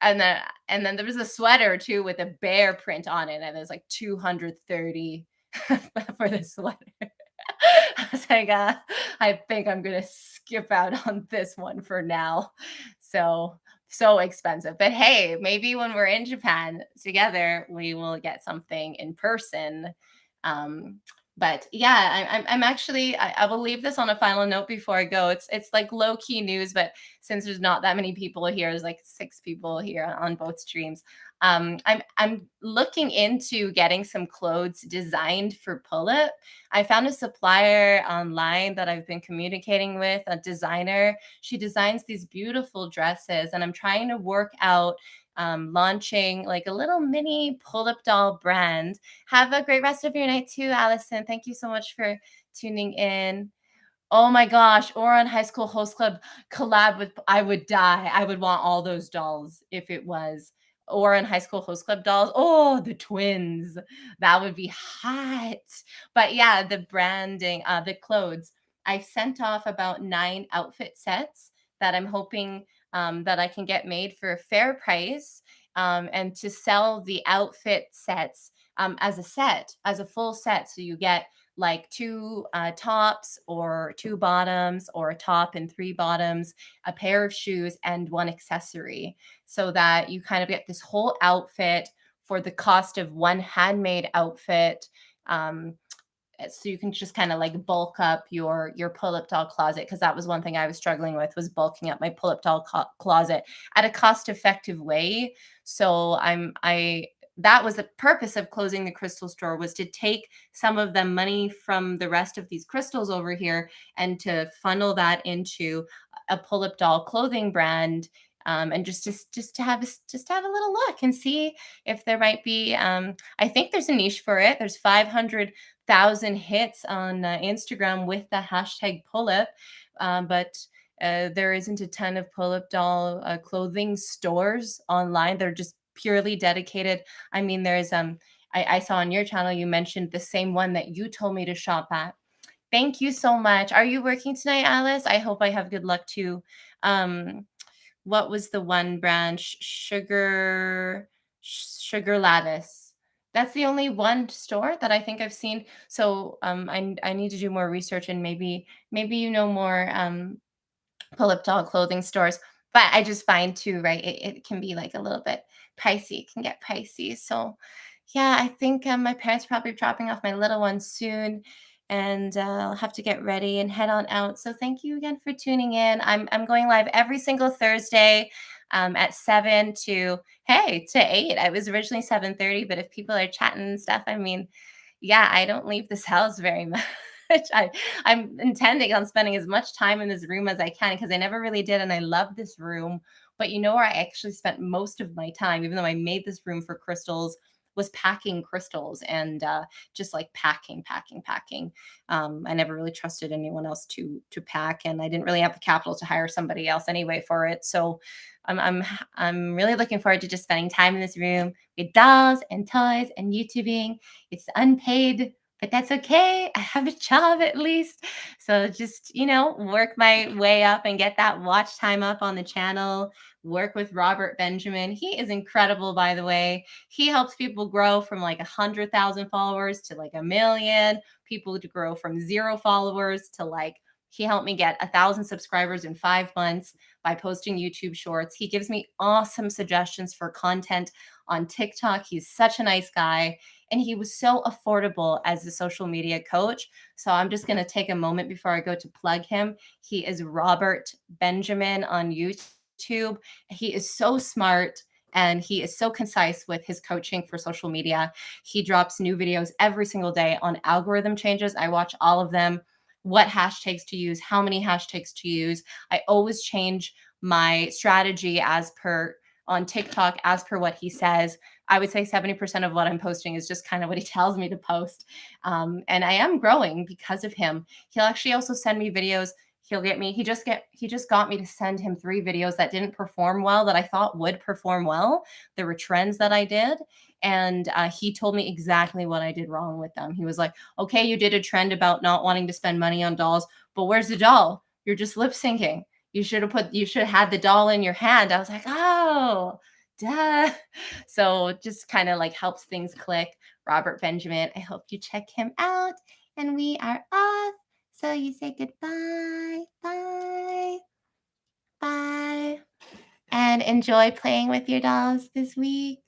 and then there was a sweater too with a bear print on it, and there's like 230 for the sweater. I was like, I think I'm gonna skip out on this one for now. So expensive. But hey, maybe when we're in Japan together, we will get something in person. Um, but yeah, I'm actually, I will leave this on a final note before I go. It's like low key news, but since there's not that many people here, there's like 6 people here on both streams. I'm looking into getting some clothes designed for Pullip. I found a supplier online that I've been communicating with, a designer. She designs these beautiful dresses, and I'm trying to work out launching like a little mini Pullip doll brand. Have a great rest of your night too, Allison. Thank you so much for tuning in. Oh my gosh, Ouran High School Host Club collab with I would die. I would want all those dolls if it was Ouran High School Host Club dolls. Oh, the twins. That would be hot. But yeah, the branding, the clothes. I've sent off about 9 outfit sets that I'm hoping that I can get made for a fair price, and to sell the outfit sets as a set, as a full set. So you get like 2 tops or 2 bottoms, or a top and 3 bottoms, a pair of shoes, and 1 accessory, so that you kind of get this whole outfit for the cost of 1 handmade outfit. Um, so you can just kind of like bulk up your pull-up doll closet, because that was one thing I was struggling with, was bulking up my pull-up doll closet at a cost-effective way. So I that was the purpose of closing the crystal store, was to take some of the money from the rest of these crystals over here and to funnel that into a pull-up doll clothing brand. And just to have just to have a little look and see if there might be. I think there's a niche for it. There's 500,000 hits on Instagram with the hashtag Pullip, but there isn't a ton of pull-up doll clothing stores online. They're just purely dedicated. I mean, there's I saw on your channel you mentioned the same one that you told me to shop at. Thank you so much. Are you working tonight, Alice? I hope I have good luck too. Um, what was the one brand? Sugar Lattice. That's the only one store that I think I've seen. So I need to do more research, and maybe you know more pull-up doll clothing stores. But I just find too, right? It can be like a little bit pricey. It can get pricey. So yeah, I think my parents are probably dropping off my little one soon, and I'll have to get ready and head on out. So thank you again for tuning in. I'm going live every single Thursday at 7 to, hey, to 8. I was originally 7:30, but if people are chatting and stuff, I mean, yeah, I don't leave this house very much. I'm intending on spending as much time in this room as I can, because I never really did, and I love this room. But you know where I actually spent most of my time, even though I made this room for crystals, was packing crystals, and just like packing. I never really trusted anyone else to pack, and I didn't really have the capital to hire somebody else anyway for it. So I'm I'm I'm really looking forward to just spending time in this room with dolls and toys and YouTubing. It's unpaid, but that's okay. I have a job at least. So just, work my way up and get that watch time up on the channel. Work with Robert Benjamin. He is incredible, by the way. He helps people grow from like 100,000 followers to like 1 million, people to grow from 0 followers to like, he helped me get 1,000 subscribers in 5 months by posting YouTube shorts. He gives me awesome suggestions for content on TikTok. He's such a nice guy, and he was so affordable as a social media coach. So I'm just going to take a moment before I go to plug him. He is Robert Benjamin on YouTube. He is so smart, and he is so concise with his coaching for social media. He drops new videos every single day on algorithm changes. I watch all of them, what hashtags to use, how many hashtags to use. I always change my strategy as per on TikTok, as per what he says. I would say 70% of what I'm posting is just kind of what he tells me to post. And I am growing because of him. He'll actually also send me videos. He just got me to send him 3 videos that didn't perform well, that I thought would perform well. There were trends that I did. And he told me exactly what I did wrong with them. He was like, okay, you did a trend about not wanting to spend money on dolls, but where's the doll? You're just lip syncing. You should have had the doll in your hand. I was like, oh, duh. So just kind of like helps things click. Robert Benjamin, I hope you check him out. And we are off. So you say goodbye, bye, bye, and enjoy playing with your dolls this week.